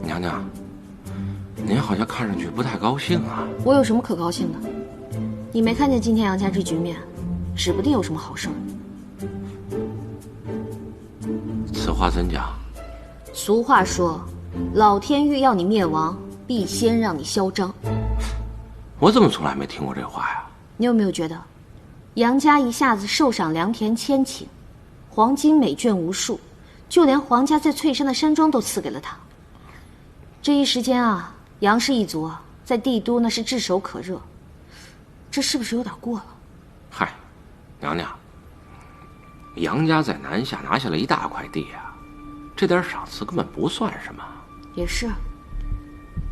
娘娘，您好像看上去不太高兴啊。我有什么可高兴的？你没看见今天杨家这局面，指不定有什么好事儿。此话怎讲？俗话说，老天欲要你灭亡，必先让你嚣张。我怎么从来没听过这话呀？你有没有觉得，杨家一下子受赏良田1000顷，黄金美眷无数，就连皇家在翠山的山庄都赐给了他。这一时间啊，杨氏一族啊，在帝都那是炙手可热，这是不是有点过了？嗨，娘娘，杨家在南下拿下了一大块地啊，这点赏赐根本不算什么。也是，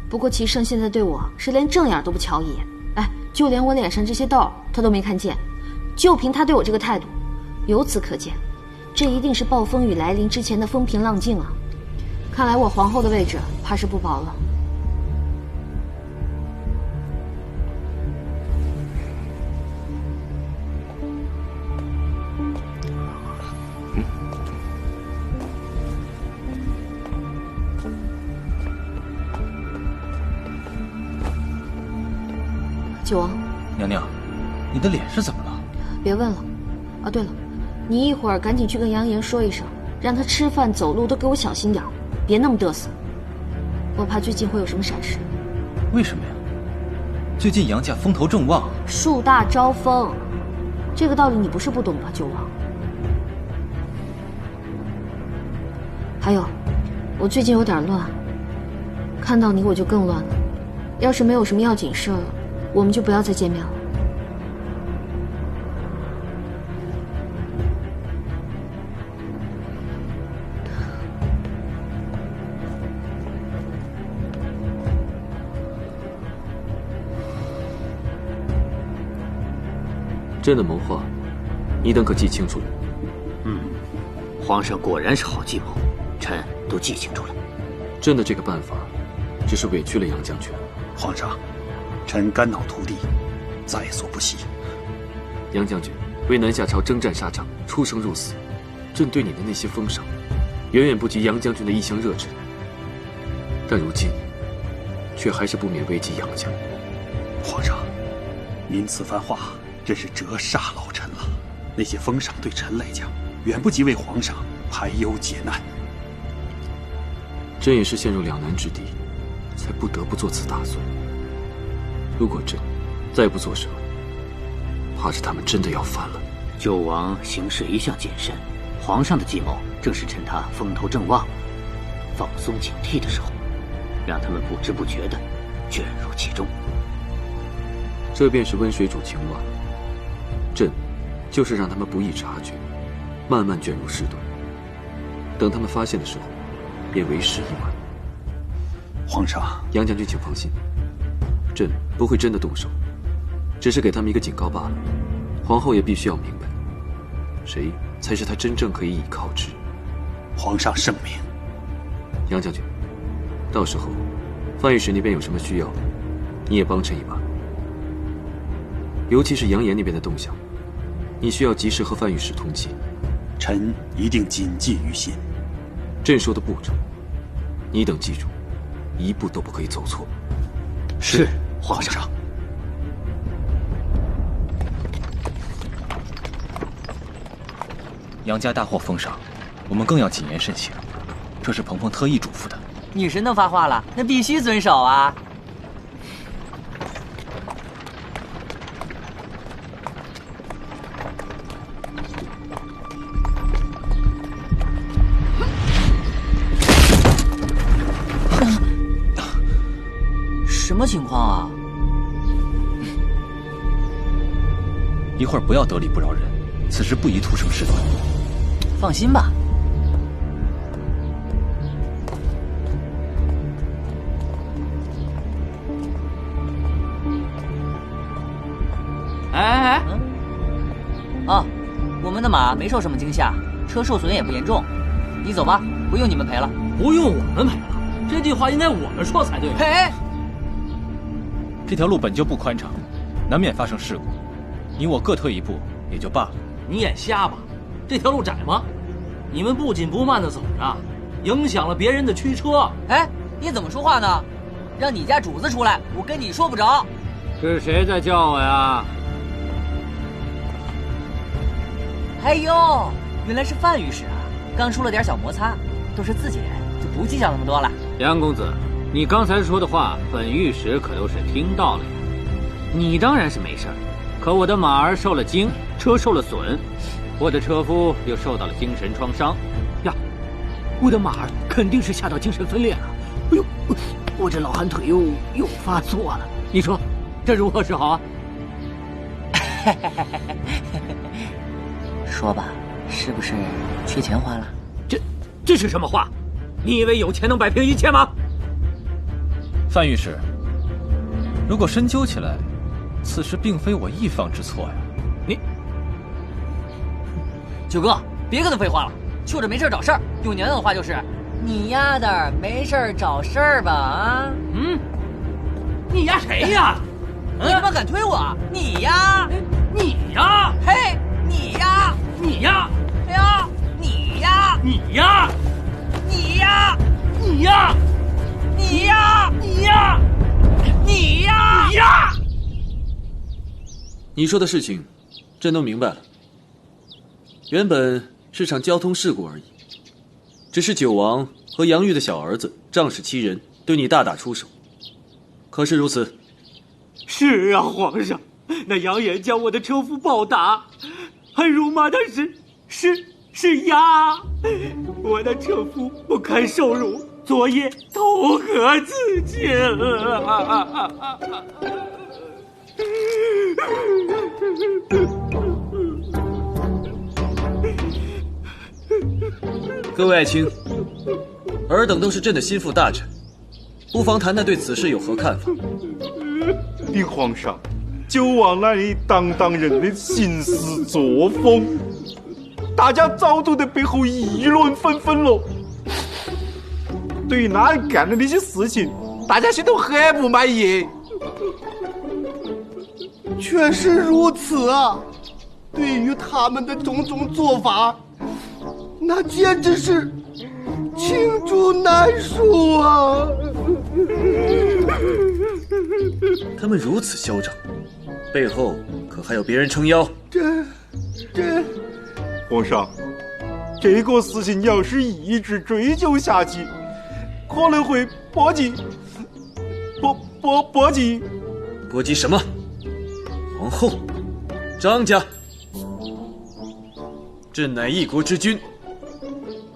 不过齐胜现在对我是连正眼都不瞧一眼，哎，就连我脸上这些痘他都没看见，就凭他对我这个态度，由此可见，这一定是暴风雨来临之前的风平浪静啊。看来我皇后的位置怕是不保了。九王，娘娘，你的脸是怎么了？别问了。啊，对了，你一会儿赶紧去跟杨岩说一声，让他吃饭走路都给我小心点，别那么嘚瑟。我怕最近会有什么闪失。为什么呀？最近杨家风头正旺，树大招风，这个道理你不是不懂吧，九王？还有，我最近有点乱，看到你我就更乱了。要是没有什么要紧事儿，我们就不要再见面了。朕的谋划，你等可记清楚了？皇上果然是好计谋，臣都记清楚了。朕的这个办法，只是委屈了杨将军。皇上，臣肝脑涂地，在所不惜。杨将军为南下朝征战沙场，出生入死，朕对你的那些封赏，远远不及杨将军的一腔热忱。但如今，却还是不免危及杨家。皇上，您此番话真是折煞老臣了。那些封赏对臣来讲，远不及为皇上排忧解难。朕也是陷入两难之地，才不得不做此打算。如果朕再不做什么，怕是他们真的要翻了。九王行事一向谨慎，皇上的计谋正是趁他风头正旺，放松警惕的时候，让他们不知不觉地卷入其中。这便是温水煮青蛙，朕就是让他们不易察觉，慢慢卷入事端。等他们发现的时候，便为时已晚。皇上，杨将军请放心，朕不会真的动手，只是给他们一个警告罢了。皇后也必须要明白，谁才是她真正可以倚靠之。皇上圣明。杨将军，到时候范御史那边有什么需要，你也帮衬一把。尤其是杨岩那边的动向，你需要及时和范御史通气。臣一定谨记于心。朕说的步骤，你等记住，一步都不可以走错。是，皇上。杨家大获封赏，我们更要谨言慎行。这是鹏鹏特意嘱咐的。女神都发话了，那必须遵守啊！什么情况啊？一会儿不要得理不饶人，此时不宜图什么事端。放心吧。哎，哦，我们的马没受什么惊吓，车受损也不严重。你走吧，不用你们赔了。不用我们赔了，这句话应该我们说才对。赔？这条路本就不宽敞，难免发生事故。你我各退一步也就罢了。你眼瞎吧？这条路窄吗？你们不紧不慢的走着，影响了别人的驱车。哎，你怎么说话呢？让你家主子出来，我跟你说不着。是谁在叫我呀？哎呦，原来是范御史啊！刚出了点小摩擦，都是自己人，就不计较那么多了。杨公子，你刚才说的话，本御史可都是听到了呀。你当然是没事儿，可我的马儿受了惊，车受了损，我的车夫又受到了精神创伤。呀，我的马儿肯定是吓到精神分裂了。哎呦，我这老寒腿又发作了。你说，这如何是好啊？说吧，是不是缺钱花了？这是什么话？你以为有钱能摆平一切吗？范御史，如果深究起来，此事并非我一方之错呀。你，九哥，别跟他废话了，就这没事找事儿。用娘娘的话就是，你丫的没事找事儿吧啊？嗯，你丫谁呀？你他妈敢推我？你呀？你呀？嘿，你呀？你呀？哎呀，你呀？你呀？你呀？你呀？你呀？你呀？你呀？你呀？你说的事情，朕都明白了。原本是场交通事故而已，只是九王和杨玉的小儿子仗势欺人，对你大打出手。可是如此。是啊，皇上，那杨延将我的车夫暴打，还辱骂他是鸭。我的车夫不堪受辱，昨夜投河自尽了。各位爱卿，尔等都是朕的心腹大臣，不妨谈谈对此事有何看法。禀皇上，九王那里当当人的行事作风，大家早都在背后议论纷纷了。对于那人干的那些事情，大家心头很不满意。确实如此啊！对于他们的种种做法，那简直是罄竹难书啊！他们如此嚣张，背后可还有别人撑腰？这，皇上，这个事情要是一直追究下去，可能会波及波及什么？皇后，张家，朕乃一国之君，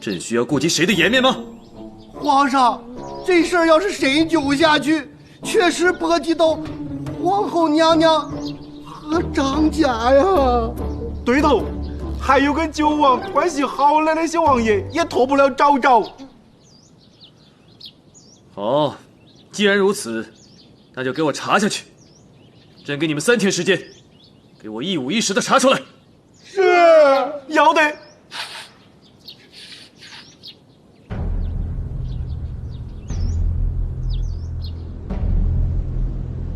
朕需要顾及谁的颜面吗？皇上，这事儿要是深究下去，确实波及到皇后娘娘和张家呀。对头，还有跟九王关系好的那些王爷也脱不了昭昭。好，既然如此，那就给我查下去。朕给你们3天时间，给我一五一十的查出来。是，要得。